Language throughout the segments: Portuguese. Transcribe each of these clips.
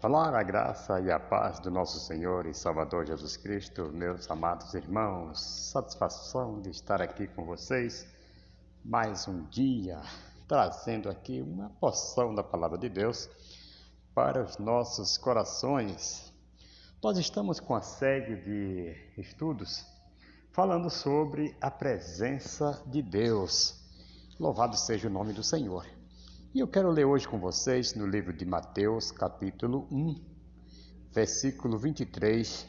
Falar a graça e a paz do nosso Senhor e Salvador Jesus Cristo, meus amados irmãos, satisfação de estar aqui com vocês mais um dia, trazendo aqui uma porção da Palavra de Deus para os nossos corações. Nós estamos com a série de estudos falando sobre a presença de Deus. Louvado seja o nome do Senhor. E eu quero ler hoje com vocês no livro de Mateus, capítulo 1, versículo 23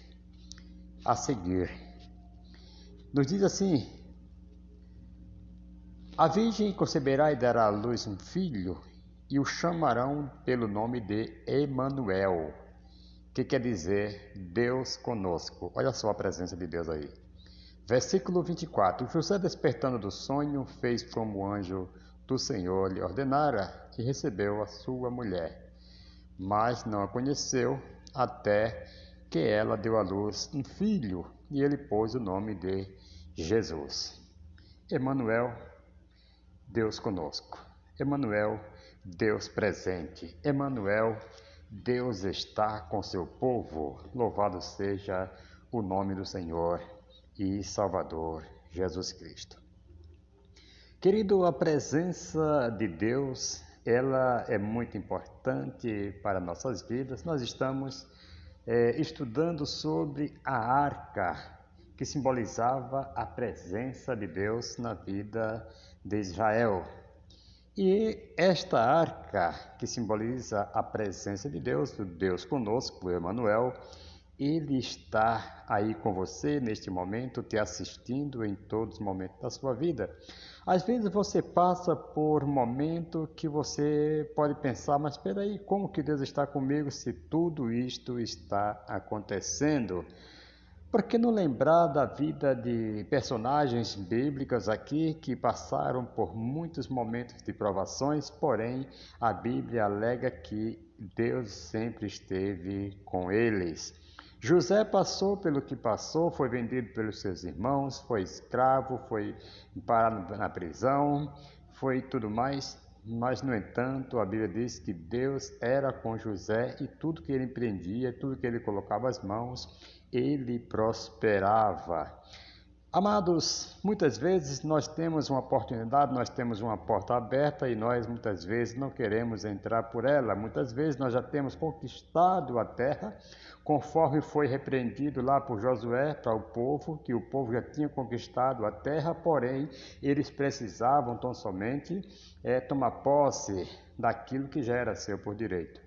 a seguir. Nos diz assim: A virgem conceberá e dará à luz um filho, e o chamarão pelo nome de Emanuel, que quer dizer Deus conosco. Olha só a presença de Deus aí. Versículo 24. José, despertando do sonho, fez como o anjo do Senhor lhe ordenara e recebeu a sua mulher. Mas não a conheceu até que ela deu à luz um filho, e ele pôs o nome de Jesus. Emanuel, Deus conosco. Emanuel, Deus presente. Emanuel, Deus está com seu povo. Louvado seja o nome do Senhor e Salvador Jesus Cristo. Querido, a presença de Deus, ela é muito importante para nossas vidas. Nós estamos estudando sobre a arca, que simbolizava a presença de Deus na vida de Israel. E esta arca, que simboliza a presença de Deus, o Deus conosco, o Emanuel, ele está aí com você neste momento, te assistindo em todos os momentos da sua vida. Às vezes você passa por um momento que você pode pensar, mas espera aí, como que Deus está comigo se tudo isto está acontecendo? Por que não lembrar da vida de personagens bíblicas aqui que passaram por muitos momentos de provações, porém a Bíblia alega que Deus sempre esteve com eles. José passou pelo que passou, foi vendido pelos seus irmãos, foi escravo, foi parado na prisão, foi tudo mais, mas no entanto a Bíblia diz que Deus era com José e tudo que ele empreendia, tudo que ele colocava as mãos, ele prosperava. Amados, muitas vezes nós temos uma oportunidade, nós temos uma porta aberta e nós muitas vezes não queremos entrar por ela. Muitas vezes nós já temos conquistado a terra, conforme foi repreendido lá por Josué para o povo, que o povo já tinha conquistado a terra, porém eles precisavam tão somente tomar posse daquilo que já era seu por direito.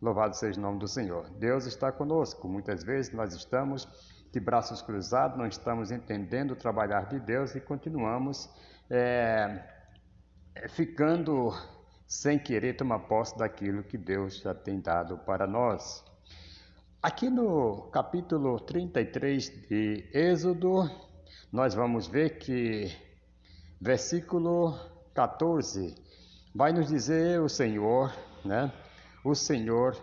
Louvado seja o nome do Senhor. Deus está conosco. Muitas vezes nós estamos de braços cruzados, não estamos entendendo o trabalhar de Deus e continuamos ficando sem querer tomar posse daquilo que Deus já tem dado para nós. Aqui no capítulo 33 de Êxodo, nós vamos ver que versículo 14 vai nos dizer o Senhor, né? O Senhor,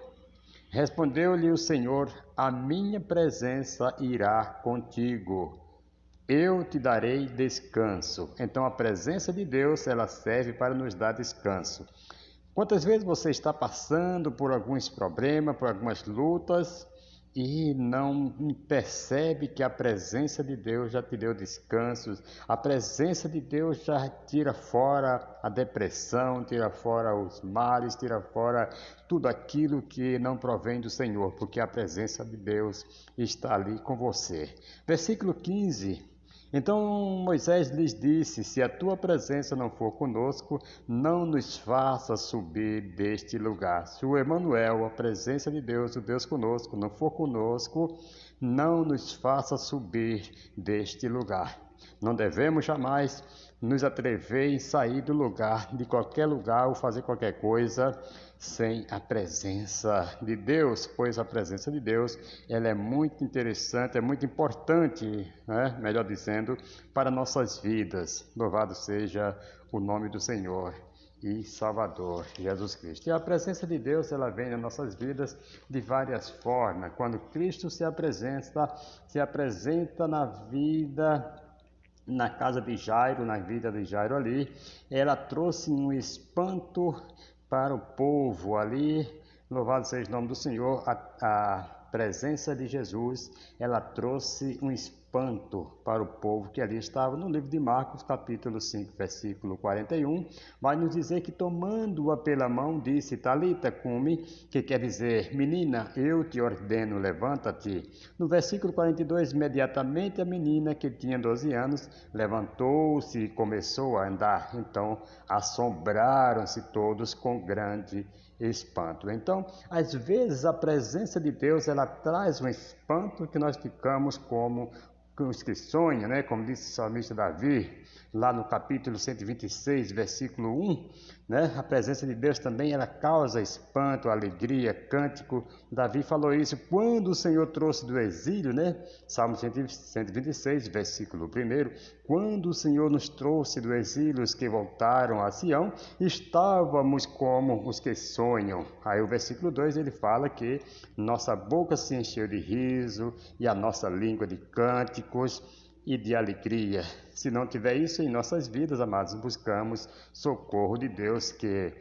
respondeu-lhe o Senhor, a minha presença irá contigo, eu te darei descanso. Então a presença de Deus, ela serve para nos dar descanso. Quantas vezes você está passando por alguns problemas, por algumas lutas e não percebe que a presença de Deus já te deu descanso? A presença de Deus já tira fora a depressão, tira fora os males, tira fora tudo aquilo que não provém do Senhor, porque a presença de Deus está ali com você. Versículo 15. Então Moisés lhes disse, se a tua presença não for conosco, não nos faça subir deste lugar. Se o Emanuel, a presença de Deus, o Deus conosco, não for conosco, não nos faça subir deste lugar. Não devemos jamais nos atrever em sair do lugar, de qualquer lugar, ou fazer qualquer coisa sem a presença de Deus, pois a presença de Deus, ela é muito interessante, é muito importante, né? Melhor dizendo, para nossas vidas. Louvado seja o nome do Senhor e Salvador Jesus Cristo. E a presença de Deus, ela vem nas nossas vidas de várias formas. Quando Cristo se apresenta na vida, na casa de Jairo, na vida de Jairo ali, ela trouxe um espanto para o povo ali. Louvado seja o nome do Senhor. A presença de Jesus, ela trouxe um espanto para o povo que ali estava. No livro de Marcos, capítulo 5, versículo 41, vai nos dizer que tomando-a pela mão, disse: Talita cumi, que quer dizer: menina, eu te ordeno, levanta-te. No versículo 42, imediatamente a menina, que tinha 12 anos, levantou-se e começou a andar. Então assombraram-se todos com grande espanto. Então, às vezes a presença de Deus, ela traz um espanto que nós ficamos como os que sonham, né? Como disse o salmista Davi, lá no capítulo 126, versículo 1, né? A presença de Deus também, ela causa espanto, alegria, cântico. Davi falou isso quando o Senhor trouxe do exílio, né? Salmo 126, versículo 1, quando o Senhor nos trouxe do exílio, os que voltaram a Sião, estávamos como os que sonham. Aí o versículo 2, ele fala que nossa boca se encheu de riso e a nossa língua de cânticos e de alegria. Se não tiver isso em nossas vidas, amados, buscamos socorro de Deus, que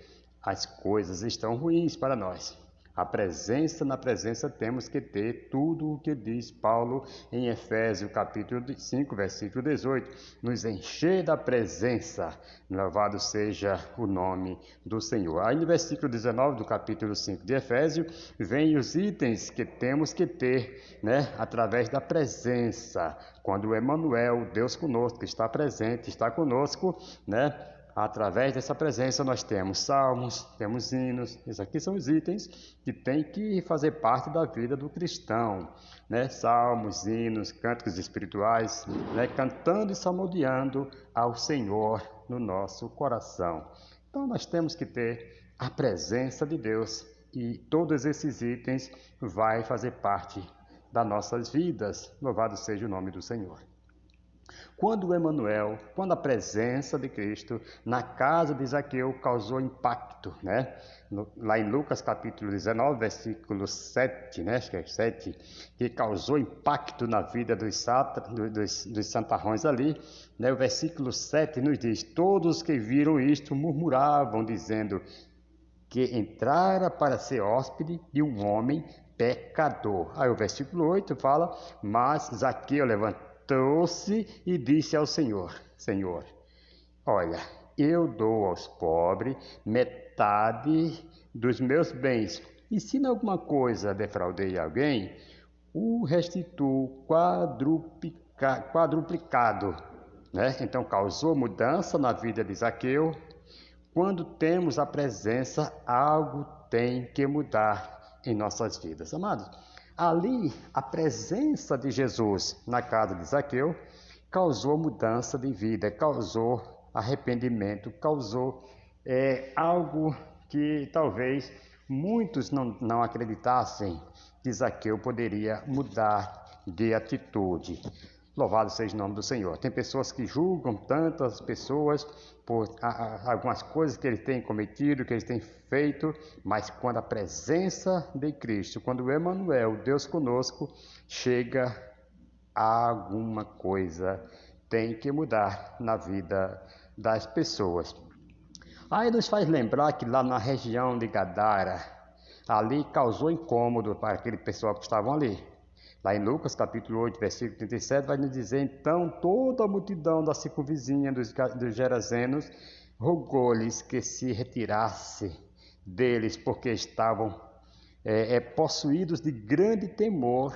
as coisas estão ruins para nós. Na presença temos que ter tudo o que diz Paulo em Efésios capítulo 5, versículo 18, nos encher da presença, louvado seja o nome do Senhor. Aí no versículo 19 do capítulo 5 de Efésios, vem os itens que temos que ter, né, através da presença, quando o Emmanuel, Deus conosco, está presente, está conosco, né? Através dessa presença nós temos salmos, temos hinos. Esses aqui são os itens que têm que fazer parte da vida do cristão, né? Salmos, hinos, cânticos espirituais, né? Cantando e salmodiando ao Senhor no nosso coração. Então nós temos que ter a presença de Deus, e todos esses itens vai fazer parte das nossas vidas. Louvado seja o nome do Senhor. Quando o Emmanuel, quando a presença de Cristo na casa de Zaqueu causou impacto, né? Lá em Lucas capítulo 19, versículo 7, né? Acho que é 7, que causou impacto na vida dos santarrões ali, né? O versículo 7 nos diz: todos que viram isto murmuravam, dizendo que entrara para ser hóspede de um homem pecador. Aí o versículo 8 fala: mas Zaqueu levantou-se e disse ao Senhor: Senhor, olha, eu dou aos pobres metade dos meus bens, e se em alguma coisa defraudei alguém, o restituo quadruplicado. Né? Então causou mudança na vida de Zaqueu. Quando temos a presença, algo tem que mudar em nossas vidas. Amados, ali a presença de Jesus na casa de Zaqueu causou mudança de vida, causou arrependimento, causou algo que talvez muitos não acreditassem que Zaqueu poderia mudar de atitude. Louvado seja o nome do Senhor. Tem pessoas que julgam tantas pessoas por algumas coisas que eles têm cometido, que eles têm feito, mas quando a presença de Cristo, quando o Emmanuel, Deus conosco, chega, alguma coisa tem que mudar na vida das pessoas. Aí nos faz lembrar que lá na região de Gadara, ali causou incômodo para aquele pessoal que estavam ali. Lá em Lucas capítulo 8, versículo 37, vai nos dizer: então toda a multidão da circunvizinha dos Gerazenos rogou-lhes que se retirasse deles, porque estavam possuídos de grande temor,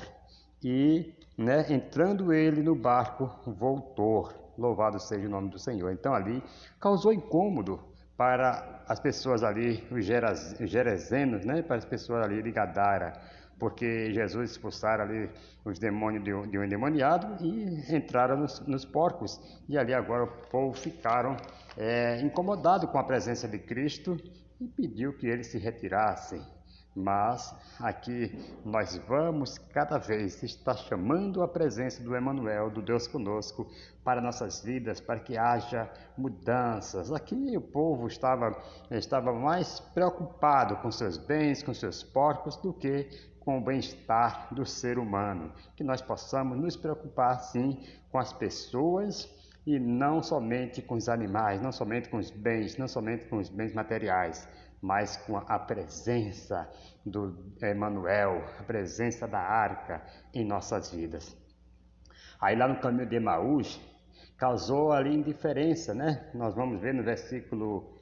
e, né, entrando ele no barco, voltou. Louvado seja o nome do Senhor. Então ali causou incômodo para as pessoas ali, os Gerazenos, né, para as pessoas ali de Gadara, porque Jesus expulsaram ali os demônios de um endemoniado e entraram nos porcos. E ali agora o povo ficaram incomodados com a presença de Cristo e pediu que eles se retirassem. Mas aqui nós vamos cada vez estar chamando a presença do Emmanuel, do Deus conosco, para nossas vidas, para que haja mudanças. Aqui o povo estava mais preocupado com seus bens, com seus porcos, do que com o bem-estar do ser humano. Que nós possamos nos preocupar, sim, com as pessoas e não somente com os animais, não somente com os bens, não somente com os bens materiais, mas com a presença do Emanuel, a presença da arca em nossas vidas. Aí lá no caminho de Emaús, causou ali indiferença, né? Nós vamos ver no versículo,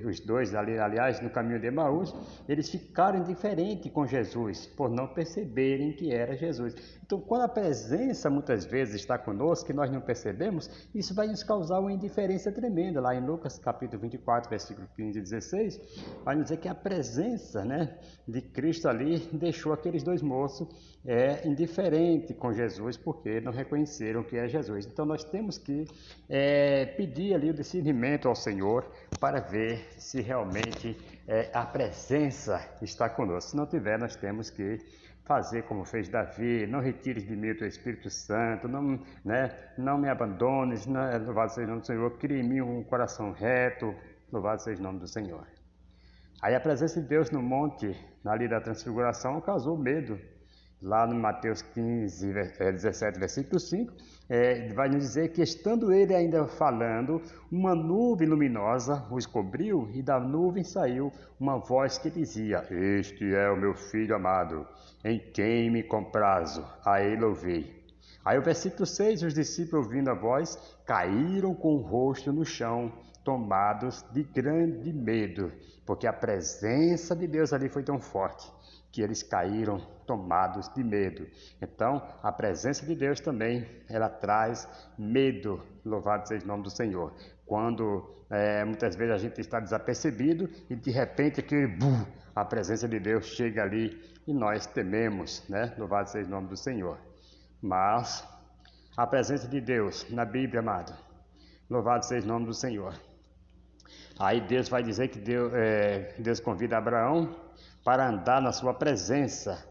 os dois ali, aliás, no caminho de Emaús, eles ficaram indiferentes com Jesus, por não perceberem que era Jesus. Então, quando a presença muitas vezes está conosco e nós não percebemos, isso vai nos causar uma indiferença tremenda. Lá em Lucas capítulo 24, versículo 15 e 16, vai nos dizer que a presença, né, de Cristo ali deixou aqueles dois moços indiferente com Jesus, porque não reconheceram que é Jesus. Então nós temos que pedir ali o discernimento ao Senhor para ver se realmente a presença está conosco. Se não tiver, nós temos que fazer como fez Davi: não retires de mim o teu Espírito Santo, não me abandones, louvado seja o nome do Senhor, crie em mim um coração reto, louvado seja o nome do Senhor. Aí a presença de Deus no monte, ali da transfiguração, causou medo. Lá no Mateus 15, 17, versículo 5, vai nos dizer que, estando ele ainda falando, uma nuvem luminosa os cobriu, e da nuvem saiu uma voz que dizia: este é o meu filho amado, em quem me comprazo, a ele ouvi. Aí o versículo 6, os discípulos, ouvindo a voz, caíram com o rosto no chão, tomados de grande medo, porque a presença de Deus ali foi tão forte que eles caíram tomados de medo. Então, a presença de Deus também, ela traz medo, louvado seja o nome do Senhor. Quando muitas vezes a gente está desapercebido e de repente a presença de Deus chega ali e nós tememos, né? Louvado seja o nome do Senhor. Mas a presença de Deus na Bíblia, amado, louvado seja o nome do Senhor. Aí Deus vai dizer que Deus convida Abraão para andar na sua presença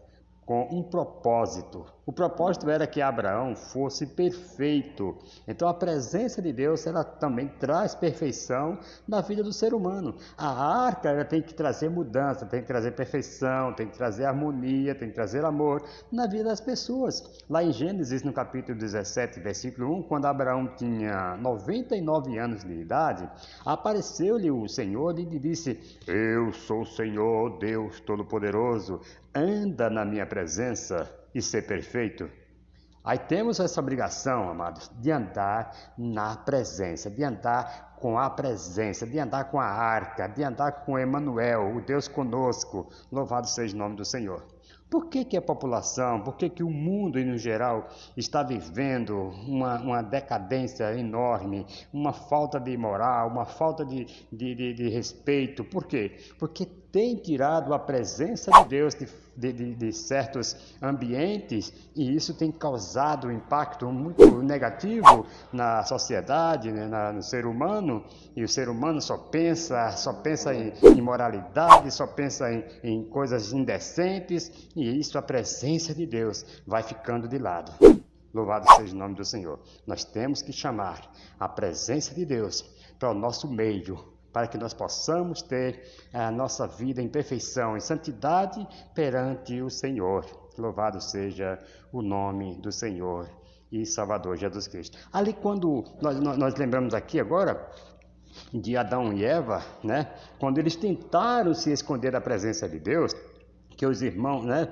com um propósito. O propósito era que Abraão fosse perfeito. Então a presença de Deus, ela também traz perfeição na vida do ser humano. A arca, ela tem que trazer mudança, tem que trazer perfeição, tem que trazer harmonia, tem que trazer amor na vida das pessoas. Lá em Gênesis, no capítulo 17, versículo 1, quando Abraão tinha 99 anos de idade, apareceu-lhe o Senhor e lhe disse: eu sou o Senhor, Deus Todo-Poderoso, anda na minha presença e ser perfeito. Aí temos essa obrigação, amados, de andar na presença, de andar com a presença, de andar com a arca, de andar com Emanuel, o Deus conosco. Louvado seja o nome do Senhor. Por que a população, por que o mundo no geral está vivendo uma decadência enorme, uma falta de moral, uma falta de respeito? Por quê? Porque tem tirado a presença de Deus de certos ambientes, e isso tem causado um impacto muito negativo na sociedade, né, no ser humano, e o ser humano só pensa em imoralidade, só pensa em coisas indecentes, e isso, a presença de Deus vai ficando de lado. Louvado seja o nome do Senhor. Nós temos que chamar a presença de Deus para o nosso meio, para que nós possamos ter a nossa vida em perfeição, em santidade perante o Senhor. Louvado seja o nome do Senhor e Salvador Jesus Cristo. Ali, quando nós lembramos aqui agora de Adão e Eva, né? Quando eles tentaram se esconder da presença de Deus, que os irmãos, né,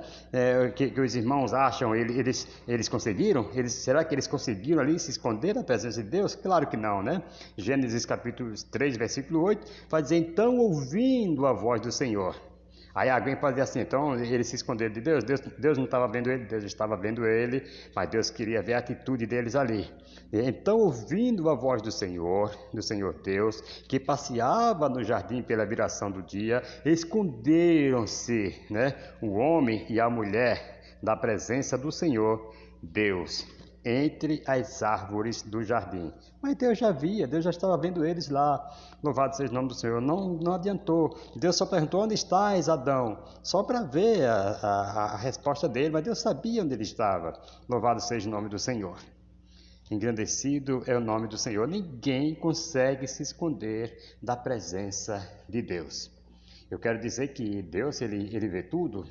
que os irmãos acham, eles conseguiram? Será que eles conseguiram ali se esconder da presença de Deus? Claro que não, né? Gênesis capítulo 3, versículo 8, vai dizer: então, ouvindo a voz do Senhor. Aí alguém pode dizer assim: então eles se esconderam de Deus? Deus não estava vendo ele, Deus estava vendo ele, mas Deus queria ver a atitude deles ali. Então, ouvindo a voz do Senhor Deus, que passeava no jardim pela viração do dia, esconderam-se, né, o homem e a mulher da presença do Senhor Deus entre as árvores do jardim. Mas Deus já via, Deus já estava vendo eles lá. Louvado seja o nome do Senhor. Não adiantou. Deus só perguntou: onde estás, Adão? Só para ver a resposta dele, mas Deus sabia onde ele estava. Louvado seja o nome do Senhor. Engrandecido é o nome do Senhor. Ninguém consegue se esconder da presença de Deus. Eu quero dizer que Deus, ele vê tudo.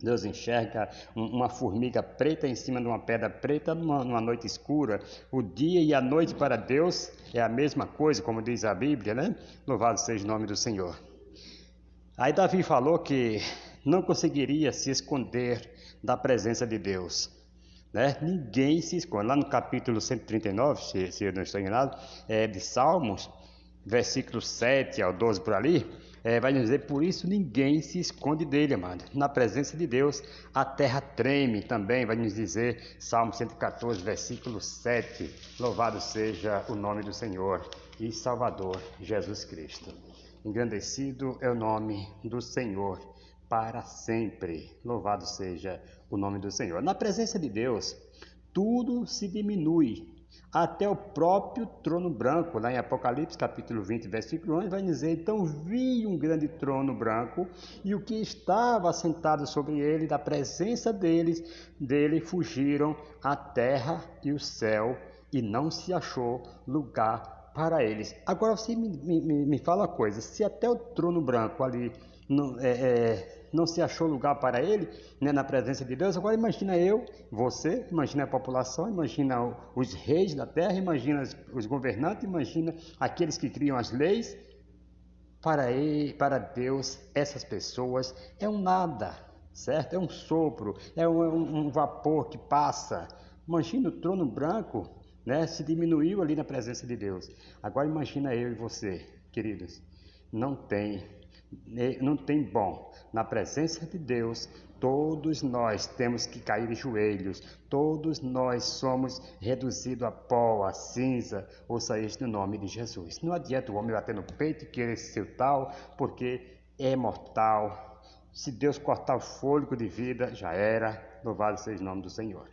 Deus enxerga uma formiga preta em cima de uma pedra preta numa noite escura. O dia e a noite para Deus é a mesma coisa, como diz a Bíblia, né? Louvado seja o nome do Senhor. Aí Davi falou que não conseguiria se esconder da presença de Deus, né? Ninguém se esconde. Lá no capítulo 139, se eu não estou enganado, de Salmos, versículo 7 ao 12 por ali, vai dizer: por isso ninguém se esconde dele, amado. Na presença de Deus, a terra treme também, vai nos dizer Salmo 114, versículo 7. Louvado seja o nome do Senhor e Salvador Jesus Cristo. Engrandecido é o nome do Senhor para sempre. Louvado seja o nome do Senhor. Na presença de Deus, tudo se diminui, até o próprio trono branco. Lá em Apocalipse capítulo 20, versículo 11, vai dizer: então vi um grande trono branco, e o que estava sentado sobre ele, da presença dele fugiram a terra e o céu, e não se achou lugar para eles. Agora você me fala uma coisa: se até o trono branco ali não se achou lugar para ele, né, na presença de Deus, agora imagina você, imagina a população, imagina os reis da terra, imagina os governantes, imagina aqueles que criam as leis. Para Deus, essas pessoas é um nada, certo? É um sopro, é um vapor que passa. Imagina o trono branco, né, se diminuiu ali na presença de Deus. Agora imagina eu e você, queridos. Não tem bom. Na presença de Deus, todos nós temos que cair de joelhos, todos nós somos reduzidos a pó, a cinza, ouça isso no nome de Jesus. Não adianta o homem bater no peito e querer ser tal, porque é mortal. Se Deus cortar o fôlego de vida, já era. Louvado seja o nome do Senhor.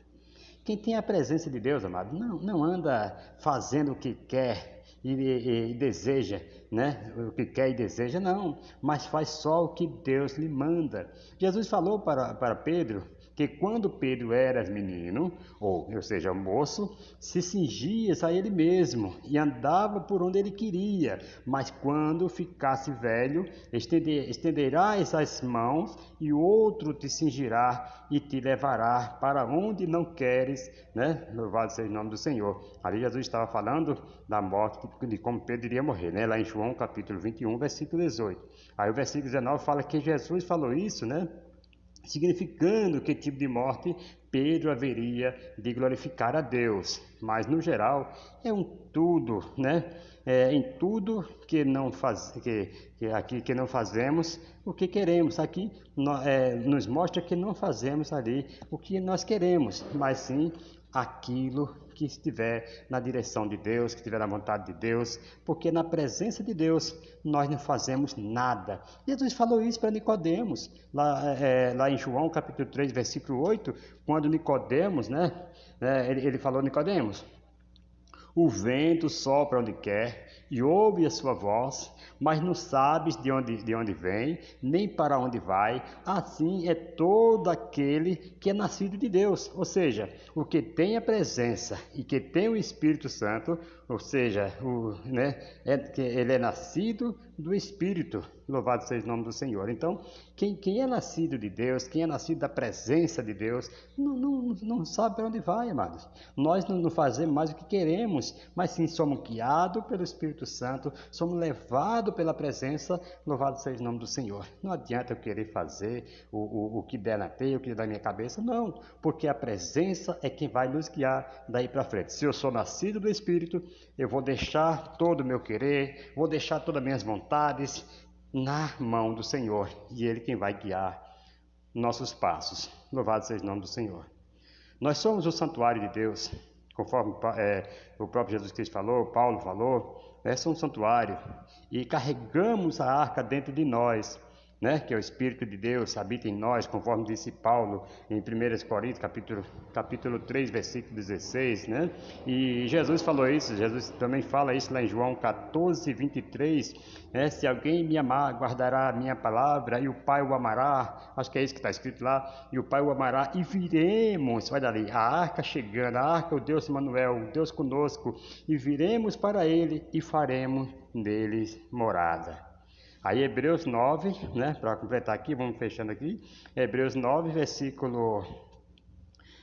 Quem tem a presença de Deus, amado, não anda fazendo o que quer e deseja, né? O que quer e deseja, não, mas faz só o que Deus lhe manda. Jesus falou para Pedro que quando Pedro era menino, ou seja, moço, se cingia a ele mesmo e andava por onde ele queria, mas quando ficasse velho, estenderás as mãos e outro te cingirá e te levará para onde não queres, né? Louvado seja o nome do Senhor. Ali Jesus estava falando da morte, de como Pedro iria morrer, né? Lá em João capítulo 21, versículo 18. Aí o versículo 19 fala que Jesus falou isso, né? Significando que tipo de morte Pedro haveria de glorificar a Deus. Mas no geral é um tudo, né? Em tudo que não fazemos o que queremos. Aqui nos mostra que não fazemos ali o que nós queremos, mas sim aquilo que estiver na direção de Deus, que estiver na vontade de Deus, porque na presença de Deus nós não fazemos nada. Jesus falou isso para Nicodemos, lá em João capítulo 3, versículo 8, quando Nicodemos, né, ele falou: Nicodemos, o vento sopra onde quer e ouve a sua voz, mas não sabes de onde vem, nem para onde vai. Assim é todo aquele que é nascido de Deus. Ou seja, o que tem a presença e que tem o Espírito Santo, ou seja, que ele é nascido do Espírito. Louvado seja o nome do Senhor. Então, quem é nascido de Deus, quem é nascido da presença de Deus, não sabe para onde vai, amados. Nós não fazemos mais o que queremos, mas sim somos guiados pelo Espírito Santo, somos levados pela presença. Louvado seja o nome do Senhor. Não adianta eu querer fazer o que der na teia, o que der na minha cabeça, não, porque a presença é quem vai nos guiar daí para frente. Se eu sou nascido do Espírito, eu vou deixar todo o meu querer, vou deixar todas as minhas vontades na mão do Senhor, e Ele quem vai guiar nossos passos. Louvado seja o nome do Senhor. Nós somos o santuário de Deus, conforme o próprio Jesus Cristo falou, Paulo falou, somos um santuário e carregamos a arca dentro de nós, né, que é o Espírito de Deus, habita em nós, conforme disse Paulo em 1 Coríntios, capítulo 3, versículo 16, né? E Jesus falou isso, Jesus também fala isso lá em João 14, 23, né? Se alguém me amar, guardará a minha palavra, e o Pai o amará, acho que é isso que está escrito lá, e o Pai o amará, e viremos, olha ali, a arca chegando, a arca, o Deus Emmanuel, o Deus conosco, e viremos para ele, e faremos neles morada. Aí Hebreus 9, né, para completar aqui, vamos fechando aqui, Hebreus 9, versículo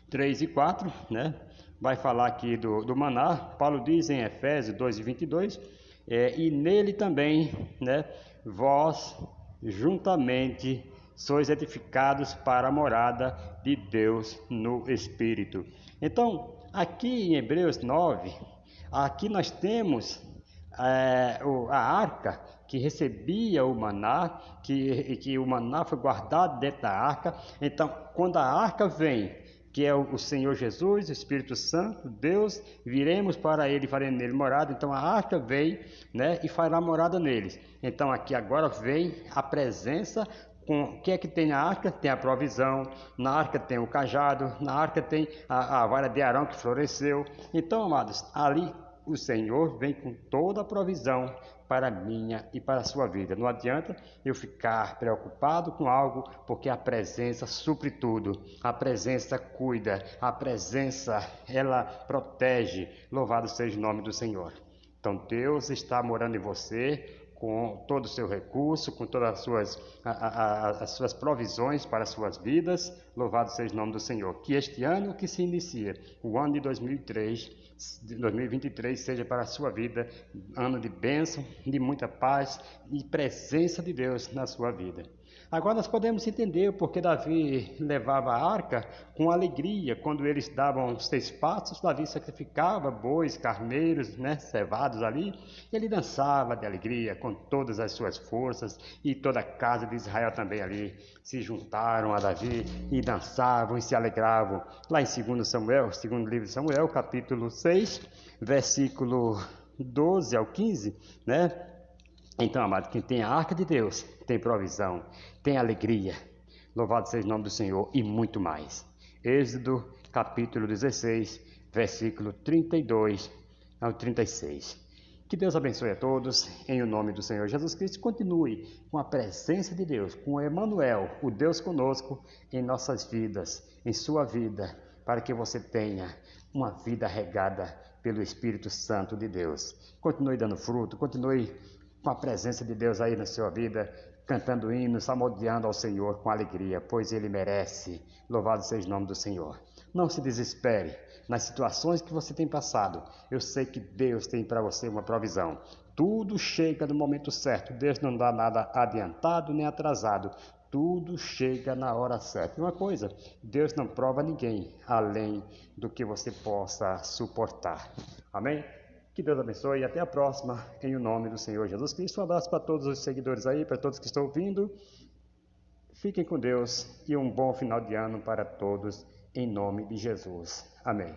3 e 4, né, vai falar aqui do maná. Paulo diz em Efésios 2 e 22, e nele também, né, vós juntamente sois edificados para a morada de Deus no Espírito. Então, aqui em Hebreus 9, aqui nós temos a arca que recebia o maná, que o maná foi guardado dentro da arca. Então, quando a arca vem, que é o Senhor Jesus, o Espírito Santo, Deus, viremos para ele e faremos nele morada. Então a arca vem, né, e fará morada neles. Então aqui agora vem a presença. O que é que tem na arca? Tem a provisão, na arca tem o cajado, na arca tem a vara de Arão que floresceu. Então, amados, ali o Senhor vem com toda a provisão para a minha e para a sua vida. Não adianta eu ficar preocupado com algo, porque a presença supre tudo. A presença cuida, a presença, ela protege. Louvado seja o nome do Senhor. Então Deus está morando em você, com todo o seu recurso, com todas as suas provisões para as suas vidas. Louvado seja o nome do Senhor. Que este ano que se inicia, o ano de 2023, seja para a sua vida ano de bênção, de muita paz e presença de Deus na sua vida. Agora nós podemos entender porque Davi levava a arca com alegria. Quando eles davam 6 passos, Davi sacrificava bois, carneiros, né, cevados ali. Ele dançava de alegria com todas as suas forças, e toda a casa de Israel também ali se juntaram a Davi e dançavam e se alegravam. Lá em 2 Samuel, segundo livro de Samuel, capítulo 6, versículo 12 ao 15, né? Então, amado, quem tem a arca de Deus tem provisão, tem alegria. Louvado seja o nome do Senhor e muito mais. Êxodo capítulo 16, versículo 32 ao 36. Que Deus abençoe a todos, em o nome do Senhor Jesus Cristo. Continue com a presença de Deus, com o Emanuel, o Deus conosco, em nossas vidas, em sua vida, para que você tenha uma vida regada pelo Espírito Santo de Deus. Continue dando fruto, continue com a presença de Deus aí na sua vida, cantando hinos, salmodiando ao Senhor com alegria, pois Ele merece. Louvado seja o nome do Senhor. Não se desespere nas situações que você tem passado. Eu sei que Deus tem para você uma provisão. Tudo chega no momento certo. Deus não dá nada adiantado nem atrasado. Tudo chega na hora certa. E uma coisa, Deus não prova ninguém além do que você possa suportar. Amém? Que Deus abençoe e até a próxima, em o nome do Senhor Jesus Cristo. Um abraço para todos os seguidores aí, para todos que estão ouvindo. Fiquem com Deus e um bom final de ano para todos, em nome de Jesus. Amém.